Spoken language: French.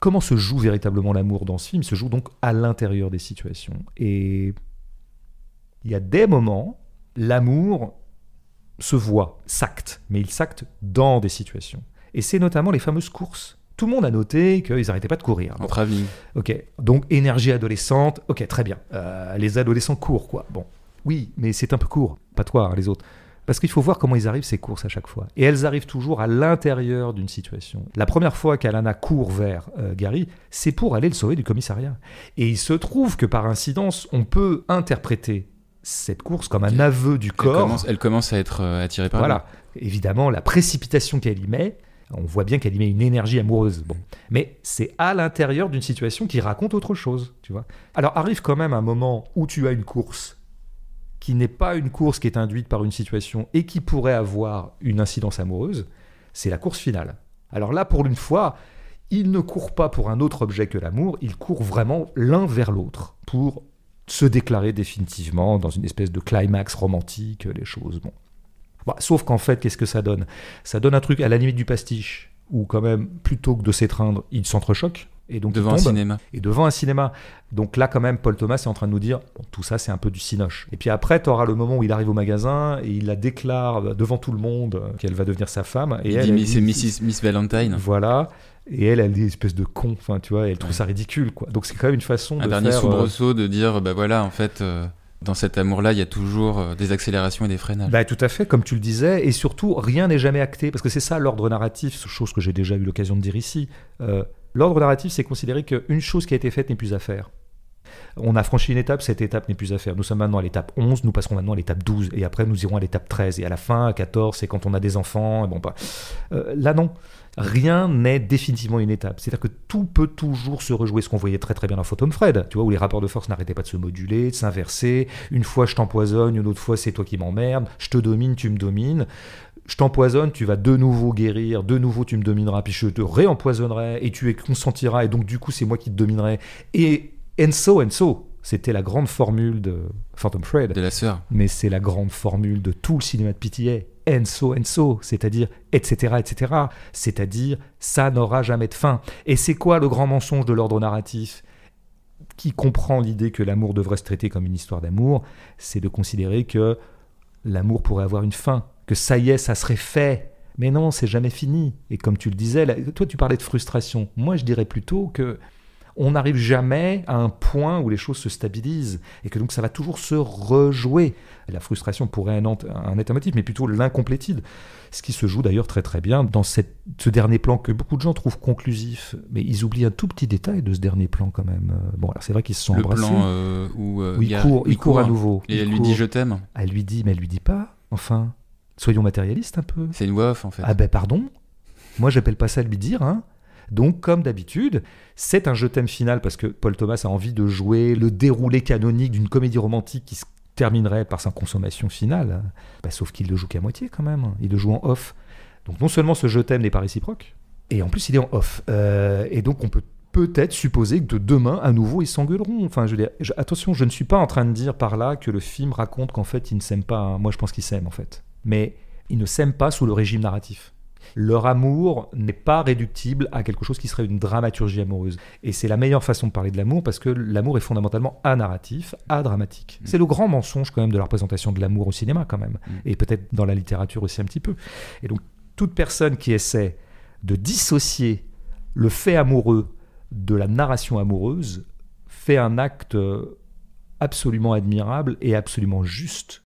comment se joue véritablement l'amour dans ce film ? Il se joue donc à l'intérieur des situations. Et il y a des moments, l'amour se voit, s'acte, mais il s'acte dans des situations. Et c'est notamment les fameuses courses. Tout le monde a noté qu'ils n'arrêtaient pas de courir. En travelling. Ok, donc énergie adolescente, ok, très bien. Les adolescents courent, quoi. Bon, oui, mais c'est un peu court, pas toi, hein, les autres. Parce qu'il faut voir comment ils arrivent, ces courses, à chaque fois. Et elles arrivent toujours à l'intérieur d'une situation. La première fois qu'Alana court vers Gary, c'est pour aller le sauver du commissariat. Et il se trouve que par incidence, on peut interpréter cette course comme un aveu du corps. Elle commence à être attirée par Voilà. Évidemment, la précipitation qu'elle y met, on voit bien qu'elle y met une énergie amoureuse. Bon. Mais c'est à l'intérieur d'une situation qui raconte autre chose, tu vois. Alors arrive quand même un moment où tu as une course qui n'est pas une course qui est induite par une situation et qui pourrait avoir une incidence amoureuse, c'est la course finale. Alors là, pour une fois, ils ne courent pas pour un autre objet que l'amour, ils courent vraiment l'un vers l'autre pour se déclarer définitivement dans une espèce de climax romantique, les choses. Bon. Bah, sauf qu'en fait, qu'est-ce que ça donne ? Ça donne un truc à la limite du pastiche, où quand même, plutôt que de s'étreindre, ils s'entrechoquent. Et donc devant un cinéma. Et devant un cinéma. Donc là, quand même, Paul Thomas est en train de nous dire bon, tout ça, c'est un peu du cinoche. Et puis après, tu auras le moment où il arrive au magasin et il la déclare devant tout le monde qu'elle va devenir sa femme. Et il dit c'est Miss Valentine. Voilà. Et elle dit espèce de con. Enfin, tu vois, elle trouve ça ridicule, quoi. Donc c'est quand même une façon de faire... Un dernier soubresaut de dire, bah voilà, en fait... Dans cet amour-là, il y a toujours des accélérations et des freinages. Bah, tout à fait, comme tu le disais. Et surtout, rien n'est jamais acté. Parce que c'est ça l'ordre narratif, chose que j'ai déjà eu l'occasion de dire ici. L'ordre narratif, c'est considérer qu'une chose qui a été faite n'est plus à faire. On a franchi une étape, cette étape n'est plus à faire. Nous sommes maintenant à l'étape 11, nous passerons maintenant à l'étape 12. Et après, nous irons à l'étape 13. Et à la fin, à 14, c'est quand on a des enfants. Bon, bah, là, non. Rien n'est définitivement une étape. C'est-à-dire que tout peut toujours se rejouer, ce qu'on voyait très très bien dans Phantom Fred, tu vois, où les rapports de force n'arrêtaient pas de se moduler, de s'inverser. Une fois, je t'empoisonne, une autre fois, c'est toi qui m'emmerdes. Je te domine, tu me domines. Je t'empoisonne, tu vas de nouveau guérir, de nouveau tu me domineras, puis je te réempoisonnerai, et tu consentiras, et donc du coup, c'est moi qui te dominerai. Et and so. C'était la grande formule de Phantom Fred. De la sœur. Mais c'est la grande formule de tout le cinéma de PTA. And so, c'est-à-dire, etc., c'est-à-dire, ça n'aura jamais de fin. Et c'est quoi le grand mensonge de l'ordre narratif qui comprend l'idée que l'amour devrait se traiter comme une histoire d'amour? C'est de considérer que l'amour pourrait avoir une fin, que ça y est, ça serait fait. Mais non, c'est jamais fini. Et comme tu le disais, toi tu parlais de frustration. Moi je dirais plutôt que on n'arrive jamais à un point où les choses se stabilisent et que donc ça va toujours se rejouer. La frustration pourrait en être un motif, mais plutôt l'incomplétude. Ce qui se joue d'ailleurs très très bien dans ce dernier plan que beaucoup de gens trouvent conclusif, mais ils oublient un tout petit détail de ce dernier plan quand même. Bon, alors c'est vrai qu'ils se sont embrassés. Le plan où il court à nouveau. Et elle lui dit je t'aime. Elle lui dit, mais elle lui dit pas. Enfin, soyons matérialistes un peu. C'est une voix off en fait. Ah ben pardon. Moi j'appelle pas ça lui dire, hein. Donc, comme d'habitude, c'est un je t'aime final parce que Paul Thomas a envie de jouer le déroulé canonique d'une comédie romantique qui se terminerait par sa consommation finale. Bah, sauf qu'il le joue qu'à moitié quand même. Il le joue en off. Donc, non seulement ce je t'aime n'est pas réciproque, et en plus il est en off. Et donc, on peut peut-être supposer que demain, à nouveau, ils s'engueuleront. Enfin, je veux dire, attention, je ne suis pas en train de dire par là que le film raconte qu'en fait, ils ne s'aiment pas. Hein. Moi, je pense qu'ils s'aiment en fait. Mais ils ne s'aiment pas sous le régime narratif. Leur amour n'est pas réductible à quelque chose qui serait une dramaturgie amoureuse. Et c'est la meilleure façon de parler de l'amour parce que l'amour est fondamentalement anarratif, adramatique. C'est le grand mensonge quand même de la représentation de l'amour au cinéma quand même. Et peut-être dans la littérature aussi un petit peu. Et donc toute personne qui essaie de dissocier le fait amoureux de la narration amoureuse fait un acte absolument admirable et absolument juste